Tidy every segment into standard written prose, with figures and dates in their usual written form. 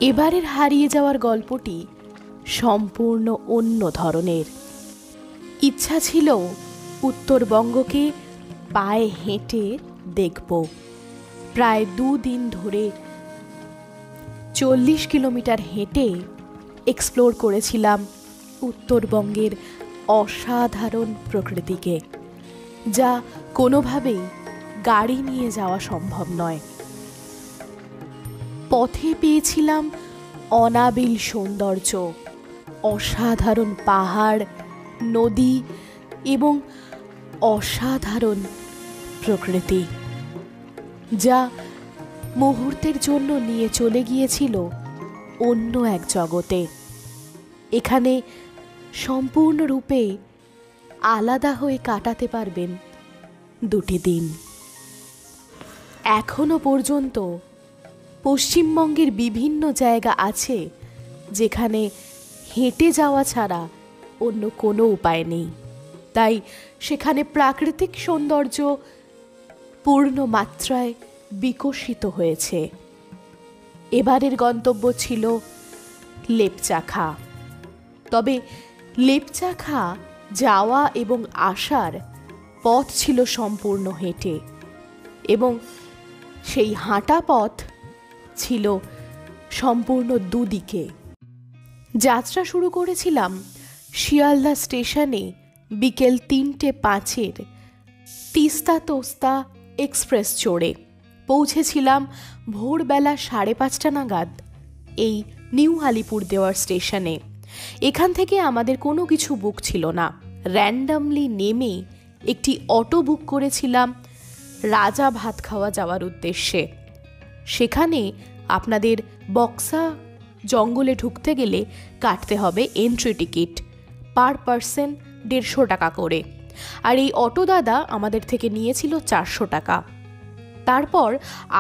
এবারের হারিয়ে যাওয়ার গল্পটি সম্পূর্ণ অন্য ধরনের। ইচ্ছা ছিল উত্তরবঙ্গকে পায়ে হেঁটে দেখব। প্রায় 2 দিন ধরে 40 কিলোমিটার হেঁটে এক্সপ্লোর করেছিলাম উত্তরবঙ্গের অসাধারণ প্রকৃতিকে, যা কোনোভাবেই গাড়ি নিয়ে যাওয়া সম্ভব নয়। পথে পেয়েছিলাম অনাবিল সৌন্দর্য, অসাধারণ পাহাড়, নদী এবং অসাধারণ প্রকৃতি, যা মুহূর্তের জন্য নিয়ে চলে গিয়েছিল অন্য এক জগতে। এখানে সম্পূর্ণরূপে আলাদা হয়ে কাটাতে পারবেন 2টি দিন। এখনো পর্যন্ত পশ্চিমবঙ্গের বিভিন্ন জায়গা আছে যেখানে হেঁটে যাওয়া ছাড়া অন্য কোনো উপায় নেই, তাই সেখানে প্রাকৃতিক সৌন্দর্য পূর্ণ মাত্রায় বিকশিত হয়েছে। এবারের গন্তব্য ছিল লেপচাখা। তবে লেপচাখা যাওয়া এবং আসার পথ ছিল সম্পূর্ণ হেঁটে, এবং সেই হাঁটা পথ ছিল সম্পূর্ণ দুদিকে। যাত্রা শুরু করেছিলাম শিয়ালদা স্টেশনে বিকেল 3:05 তিস্তা তোস্তা এক্সপ্রেস চড়ে। পৌঁছেছিলাম ভোরবেলা 5:30 নাগাদ এই নিউ আলিপুরদুয়ার স্টেশনে। এখান থেকে আমাদের কোনো কিছু বুক ছিল না। র্যান্ডামলি নেমে একটি অটো বুক করেছিলাম রাজা ভাতখাওয়া যাওয়ার উদ্দেশ্যে। সেখানে আপনাদের বক্সা জঙ্গলে ঢুকতে গেলে কাটতে হবে এন্ট্রি টিকিট, পার পারসন 150 টাকা করে। আর এই অটো দাদা আমাদের থেকে নিয়েছিল 400 টাকা। তারপর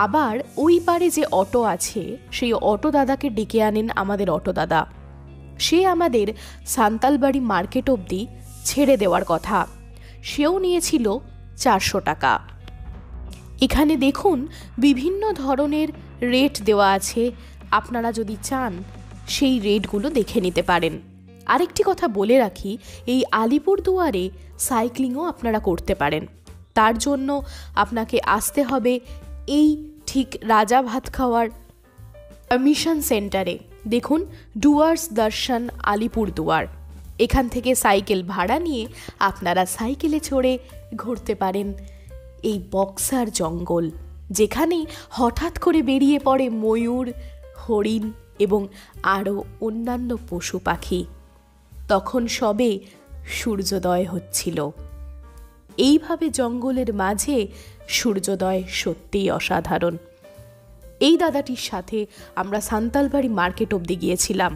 আবার ওই পারে যে অটো আছে সেই অটো দাদাকে ডেকে আনেন আমাদের অটো দাদা। সে আমাদের সান্তালবাড়ি মার্কেট অবধি ছেড়ে দেওয়ার কথা, সেও নিয়েছিল 400 টাকা। এখানে দেখুন বিভিন্ন ধরনের রেট দেওয়া আছে, আপনারা যদি চান সেই রেটগুলো দেখে নিতে পারেন। আরেকটি কথা বলে রাখি, এই আলিপুরদুয়ারে সাইক্লিংও আপনারা করতে পারেন। তার জন্য আপনাকে আসতে হবে এই ঠিক রাজা ভাতখাওয়ার মিশন সেন্টারে। দেখুন ডুয়ার্স দর্শন আলিপুরদুয়ার। এখান থেকে সাইকেল ভাড়া নিয়ে আপনারা সাইকেলে চড়ে ঘুরতে পারেন এই বক্সার জঙ্গল, যেখানে হঠাৎ করে বেরিয়ে পড়ে ময়ূর, হরিণ এবং আরও অন্যান্য পশু পাখি। তখন সবে সূর্যোদয় হচ্ছিল। এইভাবে জঙ্গলের মাঝে সূর্যোদয় সত্যিই অসাধারণ। এই দাদাটির সাথে আমরা সান্তালবাড়ি মার্কেট অবধি গিয়েছিলাম।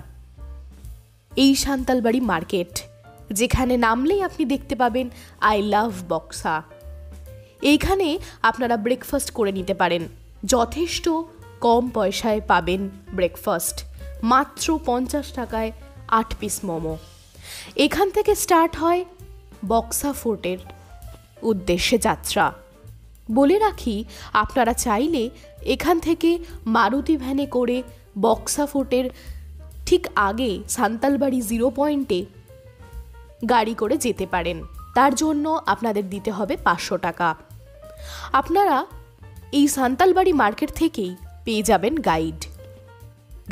এই সান্তালবাড়ি মার্কেট, যেখানে নামলেই আপনি দেখতে পাবেন আই লাভ বক্সা। এইখানে আপনারা ব্রেকফাস্ট করে নিতে পারেন। যথেষ্ট কম পয়সায় পাবেন ব্রেকফাস্ট, মাত্র 50 টাকায় 8 পিস মোমো। এখান থেকে স্টার্ট হয় বক্সা ফোর্টের উদ্দেশ্যে যাত্রা। বলে রাখি, আপনারা চাইলে এখান থেকে মারুতি ভ্যানে করে বক্সা ফোর্টের ঠিক আগে সান্তালবাড়ি 0 পয়েন্টে গাড়ি করে যেতে পারেন। তার জন্য আপনাদের দিতে হবে 500 টাকা। আপনারা এই সান্তালবাড়ি মার্কেট থেকেই পেয়ে যাবেন গাইড।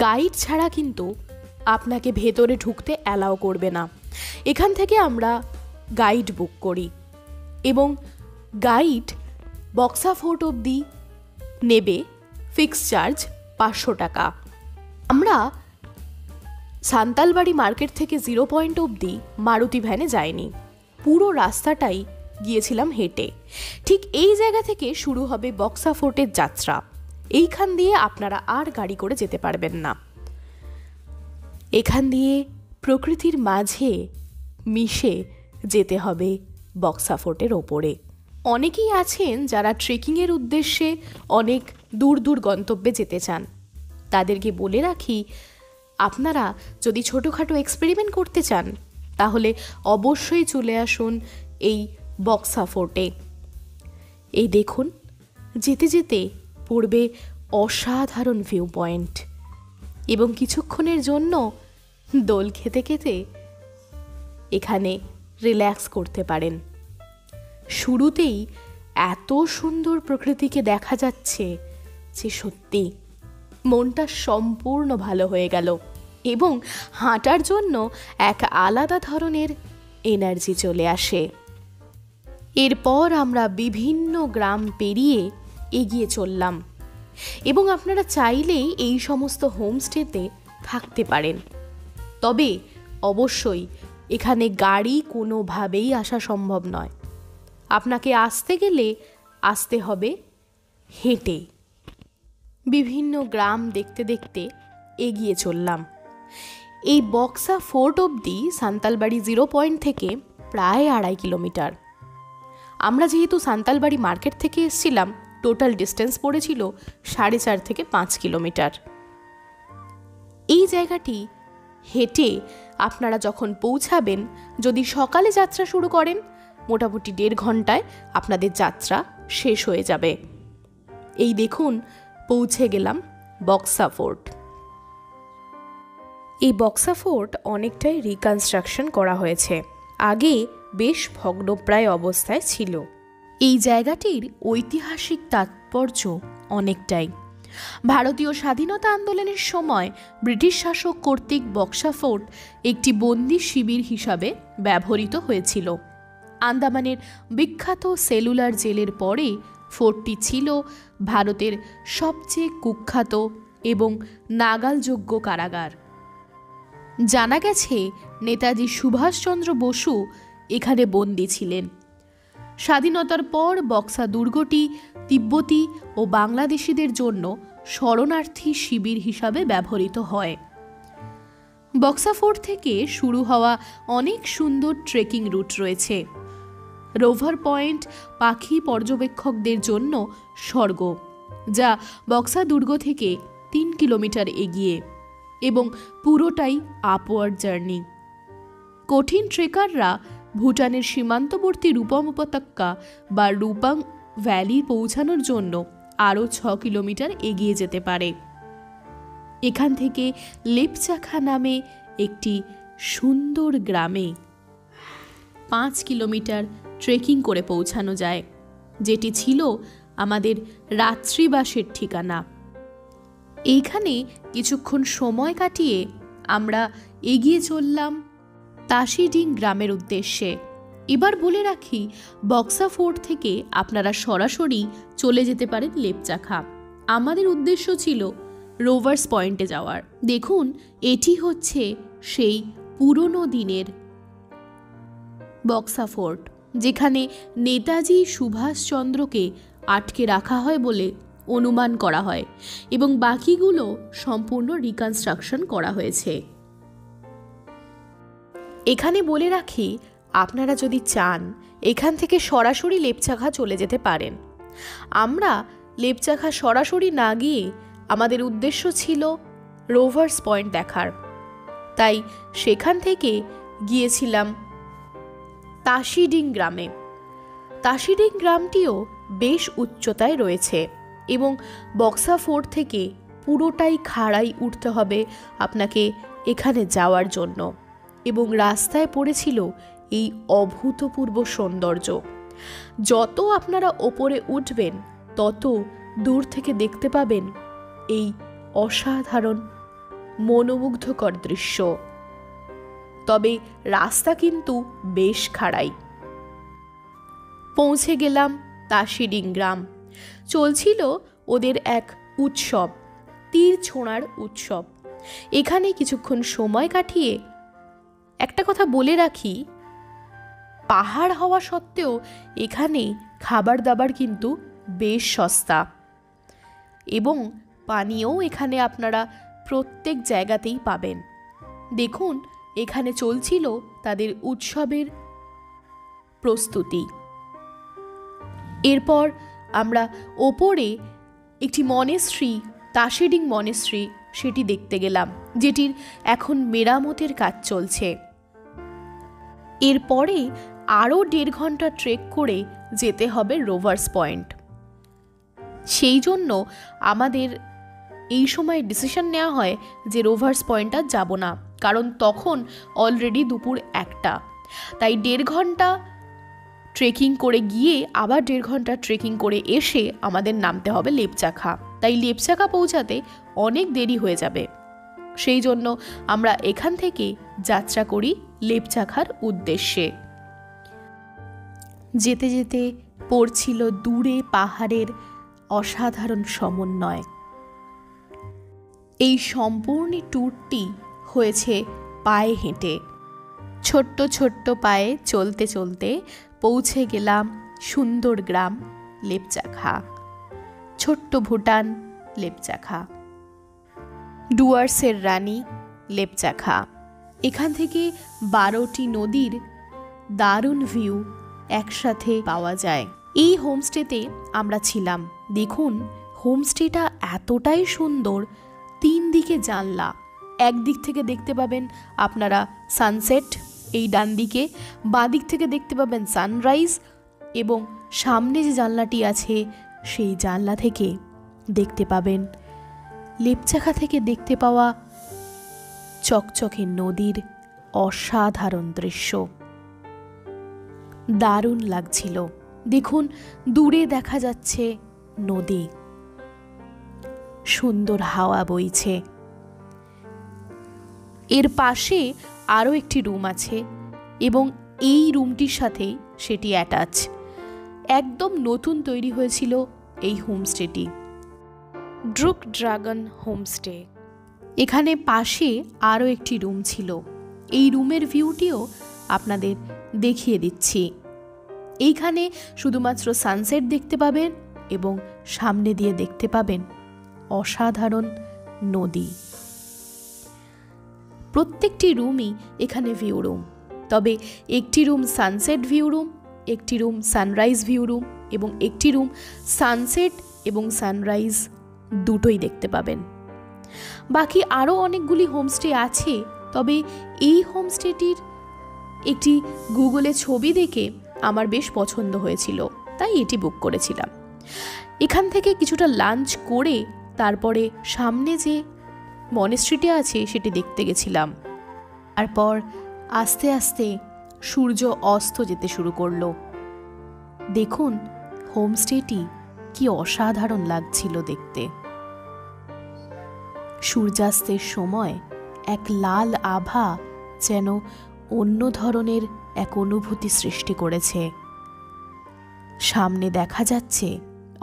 গাইড ছাড়া কিন্তু আপনাকে ভেতরে ঢুকতে অ্যালাউ করবে না। এখান থেকে আমরা গাইড বুক করি এবং গাইড বক্সা ফোর্ট অবধি নেবে ফিক্স চার্জ 500 টাকা। আমরা সান্তালবাড়ি মার্কেট থেকে 0 পয়েন্ট অবধি মারুতি ভ্যানে যাইনি, পুরো রাস্তাটাই গিয়েছিলাম হেঁটে। ঠিক এই জায়গা থেকে শুরু হবে বক্সা ফোর্টের যাত্রা। এইখান দিয়ে আপনারা আর গাড়ি করে যেতে পারবেন না। এখান দিয়ে প্রকৃতির মাঝে মিশে যেতে হবে বক্সা ফোর্টের ওপরে। অনেকেই আছেন যারা ট্রেকিংয়ের উদ্দেশ্যে অনেক দূর দূর গন্তব্যে যেতে চান। তাদেরকে বলে রাখি, আপনারা যদি ছোটোখাটো এক্সপেরিমেন্ট করতে চান তাহলে অবশ্যই চলে আসুন এই বক্সা ফোর্টে। এই দেখুন, যেতে যেতে পড়বে অসাধারণ ভিউ পয়েন্ট। এবং কিছুক্ষণের জন্য দোল খেতে খেতে এখানে রিল্যাক্স করতে পারেন। শুরুতেই এত সুন্দর প্রকৃতিকে দেখা যাচ্ছে যে সত্যি মনটা সম্পূর্ণ ভালো হয়ে গেল এবং হাঁটার জন্য এক আলাদা ধরনের এনার্জি চলে আসে। এরপর আমরা বিভিন্ন গ্রাম পেরিয়ে এগিয়ে চললাম এবং আপনারা চাইলেই এই সমস্ত হোমস্টেতে থাকতে পারেন। তবে অবশ্যই এখানে গাড়ি কোনোভাবেই আসা সম্ভব নয়। আপনাকে আসতে গেলে আসতে হবে হেঁটে। বিভিন্ন গ্রাম দেখতে দেখতে এগিয়ে চললাম। এই বক্সা ফোর্ট অবধি সান্তালবাড়ি 0 পয়েন্ট থেকে প্রায় 2.5 কিলোমিটার। আমরা যেহেতু সান্তালবাড়ি মার্কেট থেকে এসেছিলাম, টোটাল ডিস্টেন্স পড়েছিল 4.5 থেকে 5 কিলোমিটার। এই জায়গাটি হেঁটে আপনারা যখন পৌঁছাবেন, যদি সকালে যাত্রা শুরু করেন, মোটামুটি 1.5 ঘন্টায় আপনাদের যাত্রা শেষ হয়ে যাবে। এই দেখুন পৌঁছে গেলাম বক্সা ফোর্ট। এই বক্সা ফোর্ট অনেকটাই রিকনস্ট্রাকশন করা হয়েছে, আগে বেশ ভগ্নপ্রায় অবস্থায় ছিল। এই জায়গাটির ঐতিহাসিক তাৎপর্য অনেকটাই। ভারতীয় স্বাধীনতা আন্দোলনের সময় ব্রিটিশ শাসক কর্তৃক বক্সা ফোর্ট একটি বন্দি শিবির হিসাবে ব্যবহৃত হয়েছিল। আন্দামানের বিখ্যাত সেলুলার জেলের পরে ফোর্টটি ছিল ভারতের সবচেয়ে কুখ্যাত এবং নাগালযোগ্য কারাগার। জানা গেছে নেতাজি সুভাষচন্দ্র বসু এখানে বন্দী ছিলেন। স্বাধীনতার পর বক্সা দুর্গটি তিব্বতী ও বাংলাদেশিদের জন্য শরণার্থী শিবির হিসাবে ব্যবহৃত হয়। বক্সা ফোর্ট থেকে শুরু হওয়া অনেক সুন্দর ট্রেকিং রুট রয়েছে। রোভার পয়েন্ট পাখি পর্যবেক্ষকদের জন্য স্বর্গ, যা বক্সা দুর্গ থেকে 3 কিলোমিটার এগিয়ে এবং পুরোটাই আপওয়ার্ড জার্নি। কঠিন ট্রেকাররা ভুটানের সীমান্তবর্তী রূপম উপত্যকা বা রূপাং ভ্যালি পৌঁছানোর জন্য আরও 6 কিলোমিটার এগিয়ে যেতে পারে। এখান থেকে লেপচাখা নামে একটি সুন্দর গ্রামে 5 কিলোমিটার ট্রেকিং করে পৌঁছানো যায়, যেটি ছিল আমাদের রাত্রিবাসের ঠিকানা। এইখানে কিছুক্ষণ সময় কাটিয়ে আমরা এগিয়ে চললাম তাসিডিং গ্রামের উদ্দেশ্যে। এবার বলে রাখি, বক্সা ফোর্ট থেকে আপনারা সরাসরি চলে যেতে পারেন লেপচাখা। আমাদের উদ্দেশ্য ছিল রোভার্স পয়েন্টে যাওয়ার। দেখুন, এটি হচ্ছে সেই পুরনো দিনের বক্সা ফোর্ট, যেখানে নেতাজি সুভাষচন্দ্রকে আটকে রাখা হয় বলে অনুমান করা হয় এবং বাকিগুলো সম্পূর্ণ রিকনস্ট্রাকশন করা হয়েছে। এখানে বলে রাখি, আপনারা যদি চান এখান থেকে সরাসরি লেপচাখা চলে যেতে পারেন। আমরা লেপচাখা সরাসরি না গিয়ে আমাদের উদ্দেশ্য ছিল রোভার্স পয়েন্ট দেখার, তাই সেখান থেকে গিয়েছিলাম তাসিডিং গ্রামে। তাসিডিং গ্রামটিও বেশ উচ্চতায় রয়েছে এবং বক্সা ফোর্ট থেকে পুরোটাই খাড়াই উঠতে হবে আপনাকে এখানে যাওয়ার জন্য, এবং রাস্তায় পড়েছিল এই অভূতপূর্ব সৌন্দর্য। যত আপনারা ওপরে উঠবেন তত দূর থেকে দেখতে পাবেন এই অসাধারণ মনোমুগ্ধকর দৃশ্য। তবে রাস্তা কিন্তু বেশ খাড়াই। পৌঁছে গেলাম তাসিডিং গ্রাম। চলছিল ওদের এক উৎসব, তীর ছোঁড়ার উৎসব। এখানে কিছুক্ষণ সময় কাটিয়ে একটা কথা বলে রাখি, পাহাড় হওয়া সত্ত্বেও এখানে খাবার দাবার কিন্তু বেশ সস্তা এবং পানীয় এখানে আপনারা প্রত্যেক জায়গাতেই পাবেন। দেখুন, এখানে চলছিল তাদের উৎসবের প্রস্তুতি। এরপর আমরা ওপরে একটি মনেস্ট্রি, তাসিডিং মনেস্ট্রি, সেটি দেখতে গেলাম, যেটির এখন মেরামতের কাজ চলছে। এরপরে আরও 1.5 ঘন্টা ট্রেক করে যেতে হবে রোভার্স পয়েন্ট। সেই জন্য আমাদের এই সময় ডিসিশন নেওয়া হয় যে রোভার্স পয়েন্ট আর যাব না, কারণ তখন অলরেডি দুপুর 1টা। তাই 1.5 ঘন্টা ট্রেকিং করে গিয়ে আবার 1.5 ঘন্টা ট্রেকিং করে এসে আমাদের নামতে হবে লেপচাখা। তাই লেপচাখা পৌঁছাতে অনেক দেরি হয়ে যাবে। সেই জন্য আমরা এখান থেকে যাত্রা করি লেপচাখার উদ্দেশ্যে। যেতে যেতে পড়ছিল দূরে পাহাড়ের অসাধারণ সমন্বয়। এই সম্পূর্ণ ট্যুরটি হয়েছে পায়ে হেঁটে। ছোট্ট ছোট্ট পায়ে চলতে চলতে পৌঁছে গেলাম সুন্দর গ্রাম লেপচাখা, ছোট্ট ভুটান লেপচাখা, ডুয়ার্সের রানী লেপচাখা। এখান থেকে 12টি নদীর দারুণ ভিউ একসাথে পাওয়া যায়। এই হোমস্টেতে আমরা ছিলাম। দেখুন, হোমস্টেটা এতটাই সুন্দর, 3 দিকে জানলা। একদিক থেকে দেখতে পাবেন আপনারা সানসেট, এই ডান দিকে, বাঁ দিক থেকে দেখতে পাবেন সানরাইজ, এবং সামনে যে জানলাটি আছে সেই জানলা থেকে দেখতে পাবেন লেপচাখা থেকে দেখতে পাওয়া চকচকে নদীর অসাধারণ দৃশ্য। দারুণ লাগছিল। দেখুন, দূরে দেখা যাচ্ছে নদী, সুন্দর হাওয়া বইছে। এর পাশে আরও একটি রুম আছে এবং এই রুমটির সাথে সেটি অ্যাটাচ। একদম নতুন তৈরি হয়েছিল এই হোমস্টেটি, ড্রুক ড্রাগন হোমস্টে। এখানে পাশে আরও একটি রুম ছিল। এই রুমের ভিউটিও আপনাদের দেখিয়ে দিচ্ছি। এইখানে শুধুমাত্র সানসেট দেখতে পাবেন এবং সামনে দিয়ে দেখতে পাবেন অসাধারণ নদী। প্রত্যেকটি রুমই এখানে ভিউ রুম, তবে একটি রুম সানসেট ভিউ রুম, একটি রুম সানরাইজ ভিউ রুম এবং একটি রুম সানসেট এবং সানরাইজ দুটোই দেখতে পাবেন। বাকি আরও অনেকগুলি হোমস্টে আছে, তবে এই হোমস্টেটির একটি গুগলে ছবি দেখে আমার বেশ পছন্দ হয়েছিল, তাই এটি বুক করেছিলাম। এখান থেকে কিছুটা লাঞ্চ করে তারপরে সামনে যে মনেস্ট্রিটি আছে সেটি দেখতে গেছিলাম। তারপর আস্তে আস্তে সূর্য অস্ত যেতে শুরু করলো। দেখুন, হোমস্টেটি কি অসাধারণ লাগছিল দেখতে। সূর্যাস্তের সময় এক লাল আভা যেন অন্য ধরনের এক অনুভূতি সৃষ্টি করেছে। সামনে দেখা যাচ্ছে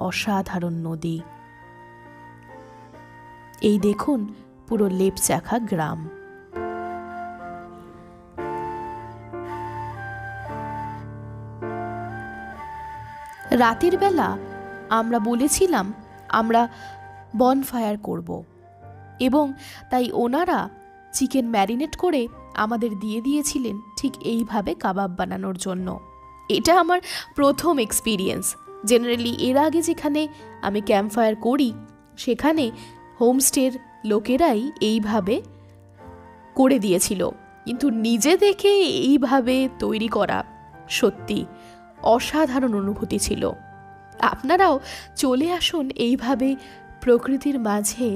অসাধারণ নদী। এই দেখুন পুরো লেপচাখা গ্রাম। রাতের বেলা আমরা বলেছিলাম আমরা বনফায়ার করব, এবং তাই ওনারা চিকেন ম্যারিনেট করে আমাদের দিয়ে দিয়েছিলেন ঠিক এইভাবে কাবাব বানানোর জন্য। এটা আমার প্রথম এক্সপিরিয়েন্স। জেনারেলি এর আগে যেখানে আমি ক্যাম্পফায়ার করি সেখানে হোমস্টের লোকেরাই এইভাবে করে দিয়েছিল, কিন্তু নিজে দেখে এইভাবে তৈরি করা সত্যি অসাধারণ অনুভূতি ছিল। আপনারাও চলে আসুন এইভাবে প্রকৃতির মাঝে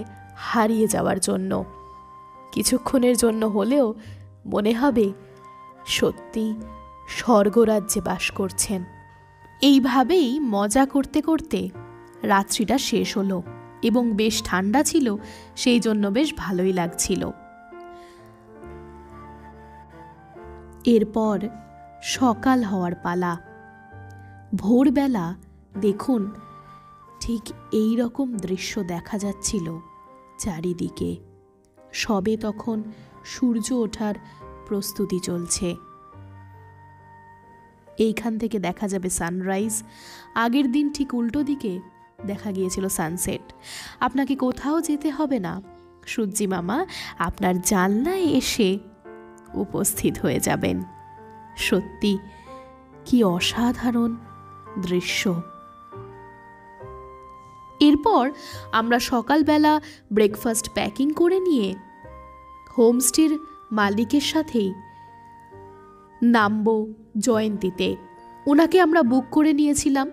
হারিয়ে যাওয়ার জন্য। কিছুক্ষণের জন্য হলেও মনে হবে সত্যি স্বর্গরাজ্যে বাস করছেন। এইভাবেই মজা করতে করতে রাত্রিটা শেষ হলো এবং বেশ ঠান্ডা ছিল, সেই জন্য বেশ ভালোই লাগছিল। এরপর সকাল হওয়ার পালা। ভোরবেলা দেখুন ঠিক এই রকম দৃশ্য দেখা যাচ্ছিল চারিদিকে। সবে তখন সূর্য ওঠার প্রস্তুতি চলছে। এইখান থেকে দেখা যাবে সানরাইজ। আগের দিন ঠিক উল্টো দিকে দেখা গিয়েছিল সানসেট। আপনাকে কোথাও যেতে হবে না, সূর্যি মামা আপনার জানলায় এসে উপস্থিত হয়ে যাবেন। সত্যি কি অসাধারণ দৃশ্য। এরপর আমরা সকালবেলা ব্রেকফাস্ট প্যাকিং করে নিয়ে হোমস্টের মালিকের সাথেই নামবো জয়ন্তীতে। ওনাকে আমরা বুক করে নিয়েছিলাম,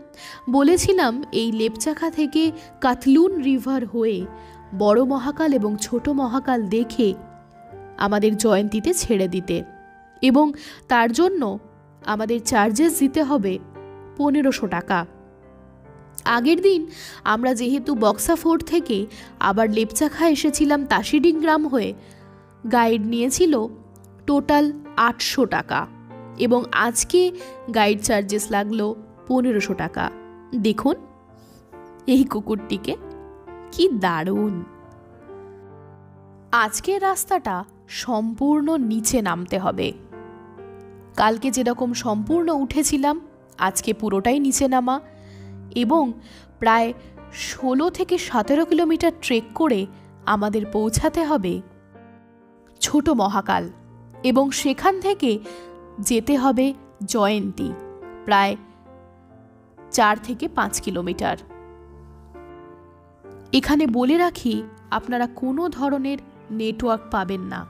বলেছিলাম এই লেপচাখা থেকে কাতলুন রিভার হয়ে বড় মহাকাল এবং ছোট মহাকাল দেখে আমাদের জয়ন্তীতে ছেড়ে দিতে, এবং তার জন্য আমাদের চার্জেস দিতে হবে 1500 টাকা। আগের দিন আমরা যেহেতু বক্সা ফোর্ট থেকে আবার লেপচাখা এসেছিলাম তাসিডিং গ্রাম হয়ে, গাইড নিয়েছিল টোটাল 800 টাকা, এবং আজকে গাইড চার্জেস লাগলো 1500 টাকা। দেখুন এই কুকুরটিকে, কি দারুণ। আজকের রাস্তাটা সম্পূর্ণ নিচে নামতে হবে। কালকে যেরকম সম্পূর্ণ উঠেছিলাম, আজকে পুরোটাই নিচে নামা, এবং প্রায় 16 থেকে 17 কিলোমিটার ট্রেক করে আমাদের পৌঁছাতে হবে ছোট মহাকাল, এবং সেখান থেকে যেতে হবে জয়ন্তী, প্রায় 4 থেকে 5 কিলোমিটার। এখানে বলে রাখি, আপনারা কোনো ধরনের নেটওয়ার্ক পাবেন না।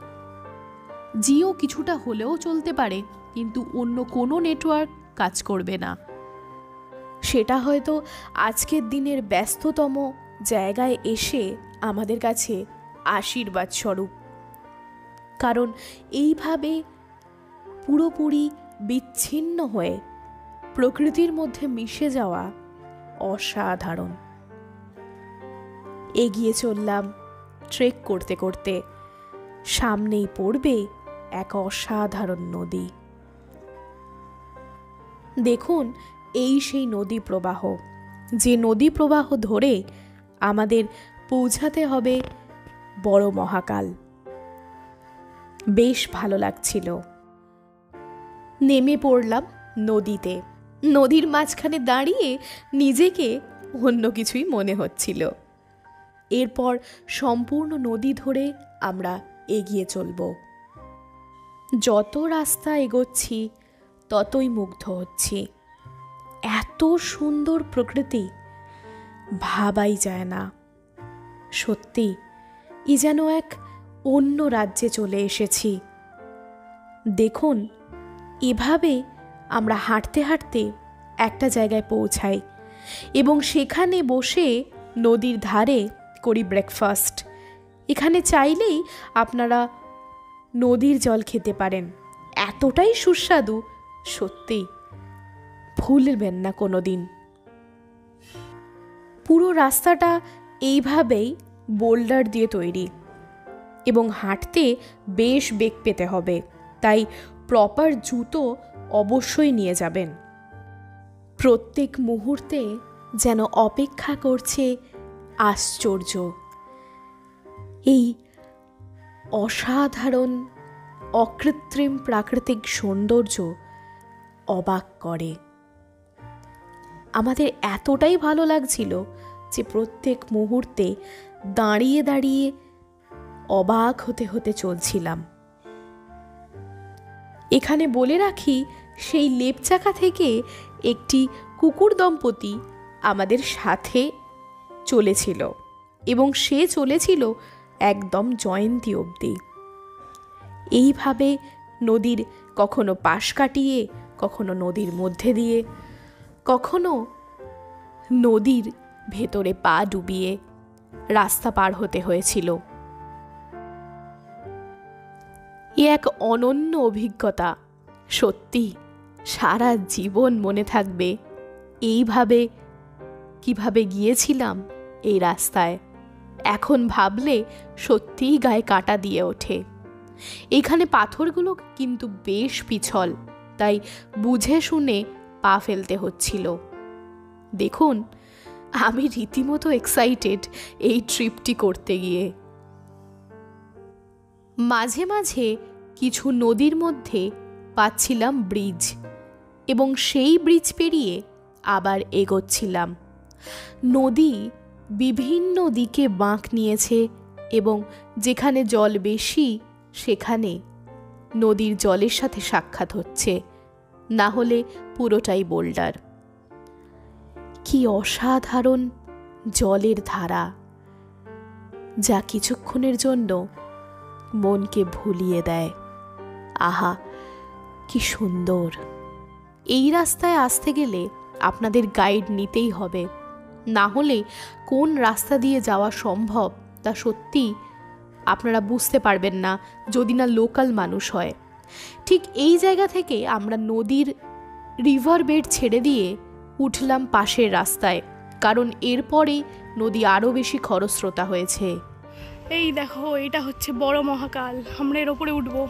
জিও কিছুটা হলেও চলতে পারে, কিন্তু অন্য কোনো নেটওয়ার্ক কাজ করবে না। সেটা হয়তো আজকের দিনের ব্যস্ততম জায়গায় এসে আমাদের কাছে আশীর্বাদ স্বরূপ, কারণ এইভাবে পুরোপুরি বিচ্ছিন্ন হয়ে প্রকৃতির মধ্যে মিশে যাওয়া অসাধারণ। এগিয়ে চললাম ট্রেক করতে করতে, সামনেই পড়বে এক অসাধারণ নদী। দেখুন, এই সেই নদী প্রবাহ, যে নদী প্রবাহ ধরে আমাদের পৌঁছাতে হবে বড় মহাকাল। বেশ ভালো লাগছিল। নেমে পড়লাম নদীতে। নদীর মাঝখানে দাঁড়িয়ে নিজেকে অন্য কিছুই মনে হচ্ছিল। এরপর সম্পূর্ণ নদী ধরে আমরা এগিয়ে চলব। যত রাস্তা এগোচ্ছি ততই মুগ্ধ হচ্ছি। এত সুন্দর প্রকৃতি, ভাবাই যায় না। সত্যি এ যেন এক অন্য রাজ্যে চলে এসেছি। দেখুন, এভাবে আমরা হাঁটতে হাঁটতে একটা জায়গায় পৌঁছাই, এবং সেখানে বসে নদীর ধারে করি ব্রেকফাস্ট। এখানে চাইলেই আপনারা নদীর জল খেতে পারেন, এতটাই সুস্বাদু, সত্যি ভুলবেন না কোনো দিন। পুরো রাস্তাটা এইভাবেই বোল্ডার দিয়ে তৈরি, এবং হাঁটতে বেশ বেগ পেতে হবে, তাই প্রপার জুতো অবশ্যই নিয়ে যাবেন। প্রত্যেক মুহূর্তে যেন অপেক্ষা করছে আশ্চর্য। এই অসাধারণ অকৃত্রিম প্রাকৃতিক সৌন্দর্য অবাক করে। আমাদের এতটাই ভালো লাগছিল যে প্রত্যেক মুহূর্তে দাঁড়িয়ে দাঁড়িয়ে অবাক হতে হতে চলছিলাম। এখানে বলে রাখি, সেই লেপচাখা থেকে একটি কুকুর দম্পতি আমাদের সাথে চলেছিল, এবং সে চলেছিল একদম জয়ন্তী অবধি। এইভাবে নদীর কখনো পাশ কাটিয়ে, কখনো নদীর মধ্যে দিয়ে, কখনো নদীর ভেতরে পা ডুবিয়ে রাস্তা পার হতে হয়েছিল। এ এক অনন্য অভিজ্ঞতা, সত্যি সারা জীবন মনে থাকবে। এইভাবে কিভাবে গিয়েছিলাম এই রাস্তায়, এখন ভাবলে সত্যিই গায়ে কাঁটা দিয়ে ওঠে। এখানে পাথরগুলো কিন্তু বেশ পিছল, তাই বুঝে শুনে পা ফেলতে হচ্ছিল। দেখুন, আমি রীতিমতো এক্সাইটেড এই ট্রিপটি করতে গিয়ে। মাঝে মাঝে কিছু নদীর মধ্যে পাচ্ছিলাম ব্রিজ, এবং সেই ব্রিজ পেরিয়ে আবার এগোচ্ছিলাম। নদী বিভিন্ন দিকে বাঁক নিয়েছে, এবং যেখানে জল বেশি সেখানে নদীর জলের সাথে সাক্ষাৎ হচ্ছে, না হলে পুরোটাই বোল্ডার। কি অসাধারণ জলের ধারা, যা কিছুক্ষণের জন্য মনকে ভুলিয়ে দেয়। আহা, কি সুন্দর। এই রাস্তায় আসতে গেলে আপনাদের গাইড নিতেই হবে, না হলে কোন রাস্তা দিয়ে যাওয়া সম্ভব তা সত্যি আপনারা বুঝতে পারবেন না যদি না লোকাল মানুষ হয়। ঠিক এই জায়গা থেকে আমরা নদীর রিভার বেড ছেড়ে দিয়ে উঠলাম পাশের রাস্তায়, কারণ এরপরে নদী আরও বেশি খরস্রোতা হয়েছে। এই দেখো, এটা হচ্ছে বড় মহাকাল, আমরা এর ওপরে উঠবো।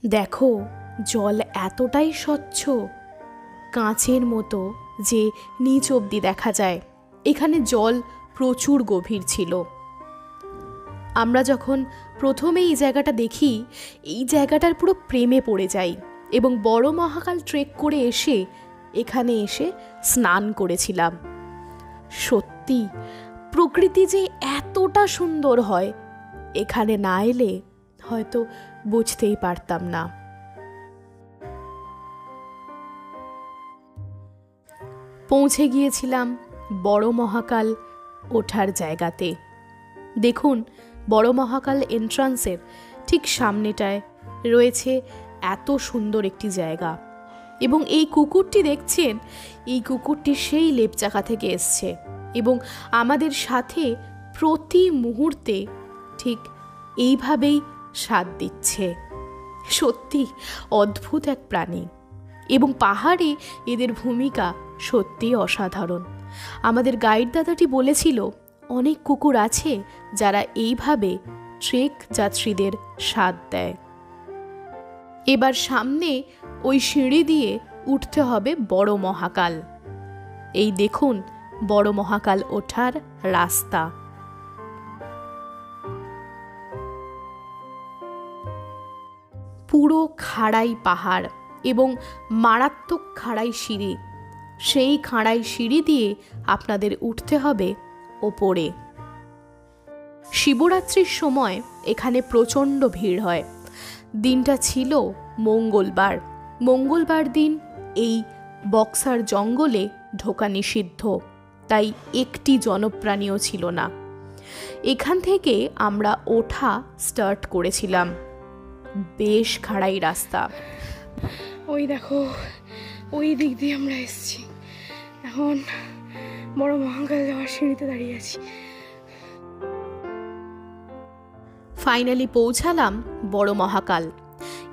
দেখো, জল এতটাই স্বচ্ছ, কাঁচের মতো যে নিচ অবধি দেখা যায়। এখানে জল প্রচুর গভীর ছিল। আমরা যখন প্রথমে এই জায়গাটা দেখি, এই জায়গাটার পুরো প্রেমে পড়ে যাই এবং বড় মহাকাল ট্রেক করে এখানে এসে স্নান করেছিলাম। সত্যি প্রকৃতি যে এতটা সুন্দর হয়, এখানে না এলে হয়তো বুঝতেই পারতাম না। পৌঁছে গিয়েছিলাম বড় মহাকাল ওঠার জায়গাতে। দেখুন, বড় মহাকাল এন্ট্রান্সের ঠিক সামনেটায় রয়েছে এত সুন্দর একটি জায়গা, এবং এই কুকুরটি দেখছেন, এই কুকুরটি সেই লেপচাকা থেকে এসছে এবং আমাদের সাথে প্রতি মুহূর্তে ঠিক এইভাবেই সাথ দিচ্ছে। সত্যি অদ্ভুত এক প্রাণী, এবং পাহাড়ে এদের ভূমিকা সত্যি অসাধারণ। আমাদের গাইড দাদাটি বলেছিল, অনেক কুকুর আছে যারা এইভাবে ট্রেক যাত্রীদের সাথ দেয়। এবার সামনে ওই সিঁড়ি দিয়ে উঠতে হবে বড় মহাকাল। এই দেখুন বড় মহাকাল ওঠার রাস্তা। পুরো খাড়াই পাহাড় এবং মারাত্মক খাড়াই সিঁড়ি। সেই খাড়াই সিঁড়ি দিয়ে আপনাদের উঠতে হবে ওপরে। শিবরাত্রির সময় এখানে প্রচণ্ড ভিড় হয়। দিনটা ছিল মঙ্গলবার। মঙ্গলবার দিন এই বক্সার জঙ্গলে ঢোকা নিষিদ্ধ, তাই একটি জনপ্রাণীও ছিল না। এখান থেকে আমরা ওঠা স্টার্ট করেছিলাম। বেশ খাড়াই রাস্তা। ওই দেখো, ওই দিক দিয়ে আমরা এসেছি। এখন বড় মহাকাল যাওয়ার সিঁড়িতে দাঁড়িয়ে আছি। ফাইনালি পৌঁছালাম বড় মহাকাল,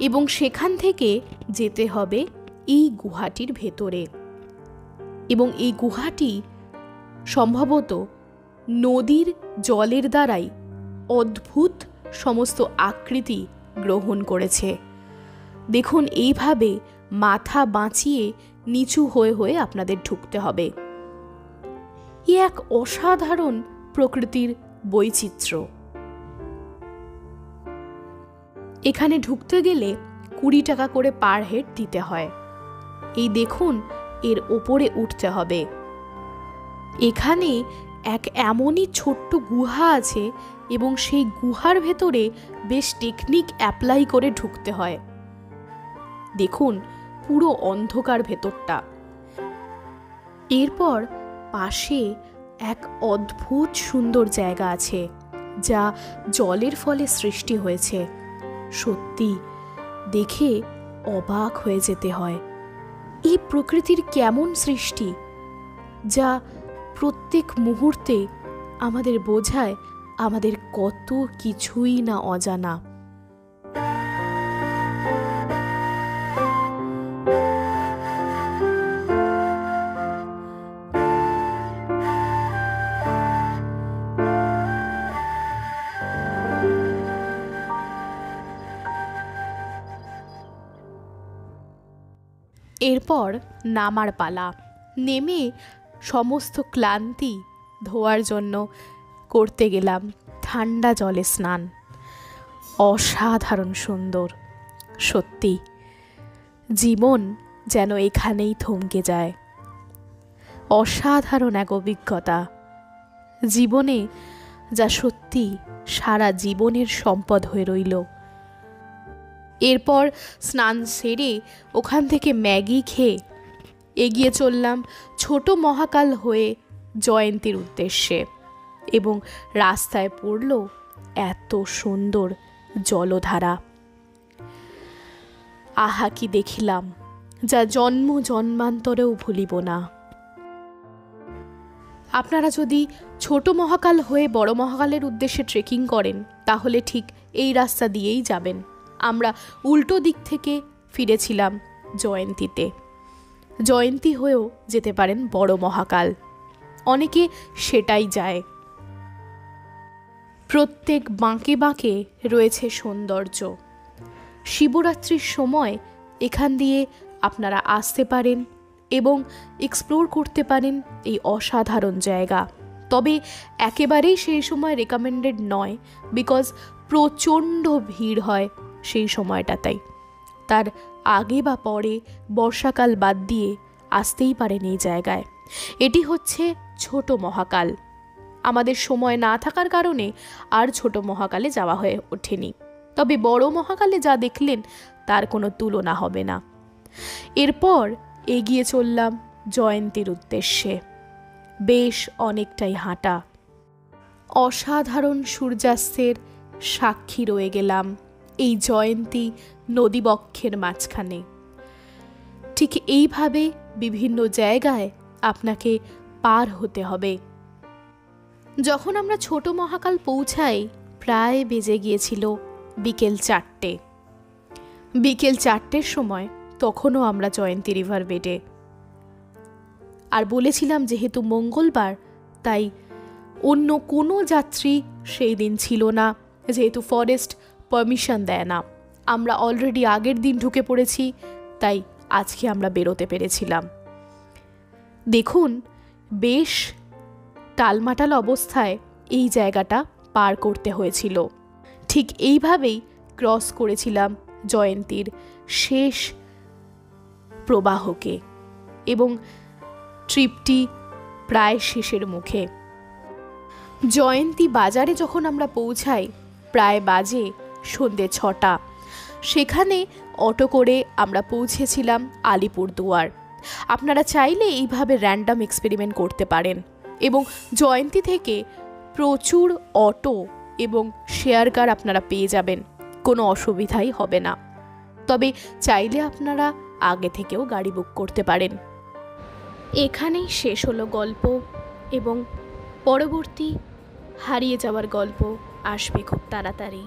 এবং সেখান থেকে যেতে হবে এই গুহাটির ভেতরে। এবং এই গুহাটি সম্ভবত নদীর জলের দ্বারাই অদ্ভুত সমস্ত আকৃতি গ্রহণ করেছে। দেখুন, এইভাবে মাথা বাঁচিয়ে নিচু হয়ে হয়ে আপনাদের ঢুকতে হবে। এ এক অসাধারণ প্রকৃতির বৈচিত্র্য। এখানে ঢুকতে গেলে 20 টাকা করে পার হেড দিতে হয়। এই দেখুন, এর ওপরে উঠতে হবে। এখানে এক এমনই ছোট্ট গুহা আছে, এবং সেই গুহার ভেতরে বেশ টেকনিক অ্যাপ্লাই করে ঢুকতে হয়। দেখুন, পুরো অন্ধকার ভেতরটা। এরপর পাশে এক অদ্ভুত সুন্দর জায়গা আছে, যা জলের ফলে সৃষ্টি হয়েছে। সত্যি দেখে অবাক হয়ে যেতে হয়। এই প্রকৃতির কেমন সৃষ্টি, যা প্রত্যেক মুহূর্তে আমাদের বোঝায় আমাদের কত কিছুই না অজানা। এরপর নামার পালা। নেমে সমস্ত ক্লান্তি ধোয়ার জন্য করতে গেলাম ঠান্ডা জলে স্নান। অসাধারণ সুন্দর। সত্যি জীবন যেন এখানেই থমকে যায়। অসাধারণ এক অভিজ্ঞতা, জীবনে যা সত্যি সারা জীবনের সম্পদ হয়ে রইল। এরপর স্নান সেরে ওখান থেকে ম্যাগি খেয়ে এগিয়ে চললাম ছোট মহাকাল হয়ে জয়ন্তীর উদ্দেশ্যে, এবং রাস্তায় পড়ল এত সুন্দর জলধারা। আহা কি দেখিলাম, যা জন্ম জন্মান্তরেও ভুলিব না। আপনারা যদি ছোট মহাকাল হয়ে বড় মহাকালের উদ্দেশ্যে ট্রেকিং করেন তাহলে ঠিক এই রাস্তা দিয়েই যাবেন। আমরা উল্টো দিক থেকে ফিরেছিলাম জয়ন্তীতে। জয়ন্তী হয়েও যেতে পারেন বড় মহাকাল, অনেকে সেটাই যায়। প্রত্যেক বাঁকে বাঁকে রয়েছে সৌন্দর্য। শিবরাত্রির সময় এখান দিয়ে আপনারা আসতে পারেন এবং এক্সপ্লোর করতে পারেন এই অসাধারণ জায়গা। তবে একেবারেই সেই সময় রেকমেন্ডেড নয়, বিকজ প্রচণ্ড ভিড় হয় সেই সময়টাতেই। তার আগে বা পরে বর্ষাকাল বাদ দিয়ে আসতেই পারেন এই জায়গায়। এটি হচ্ছে ছোট মহাকাল। আমাদের সময় না থাকার কারণে আর ছোট মহাকালে যাওয়া হয়ে ওঠেনি, তবে বড় মহাকালে যা দেখলেন তার কোনো তুলনা হবে না। এরপর এগিয়ে চললাম জয়ন্তীর উদ্দেশ্যে। বেশ অনেকটাই হাঁটা। অসাধারণ সূর্যাস্তের সাক্ষী রয়ে গেলাম এই জয়ন্তী নদীবক্ষের মাঝখানে। ঠিক এইভাবে বিভিন্ন জায়গায় আপনাকে পার হতে হবে। যখন আমরা ছোট মহাকাল পৌঁছাই প্রায় বেজে গিয়েছিল বিকেল 4টে। বিকেল 4টের সময় তখনও আমরা জয়ন্তী রিভার বেডে। আর বলেছিলাম যেহেতু মঙ্গলবার তাই অন্য কোনো যাত্রী সেই দিন ছিল না, যেহেতু ফরেস্ট পারমিশন দেয় না। আমরা অলরেডি আগের দিন ঢুকে পড়েছি, তাই আজকে আমরা বেরোতে পেরেছিলাম। দেখুন, বেশ টালমাটাল অবস্থায় এই জায়গাটা পার করতে হয়েছিল। ঠিক এইভাবেই ক্রস করেছিলাম জয়ন্তীর শেষ প্রবাহকে, এবং ট্রিপটি প্রায় শেষের মুখে। জয়ন্তী বাজারে যখন আমরা পৌঁছাই প্রায় বাজে সন্ধ্যে 6টা। সেখানে অটো করে আমরা পৌঁছেছিলাম আলিপুরদুয়ার। আপনারা চাইলে এইভাবে র্যান্ডম এক্সপেরিমেন্ট করতে পারেন, এবং জয়ন্তী থেকে প্রচুর অটো এবং শেয়ার কার আপনারা পেয়ে যাবেন, কোনো অসুবিধাই হবে না। তবে চাইলে আপনারা আগে থেকেও গাড়ি বুক করতে পারেন। এখানেই শেষ হলো গল্প, এবং পরবর্তী হারিয়ে যাওয়ার গল্প আসবে খুব তাড়াতাড়ি।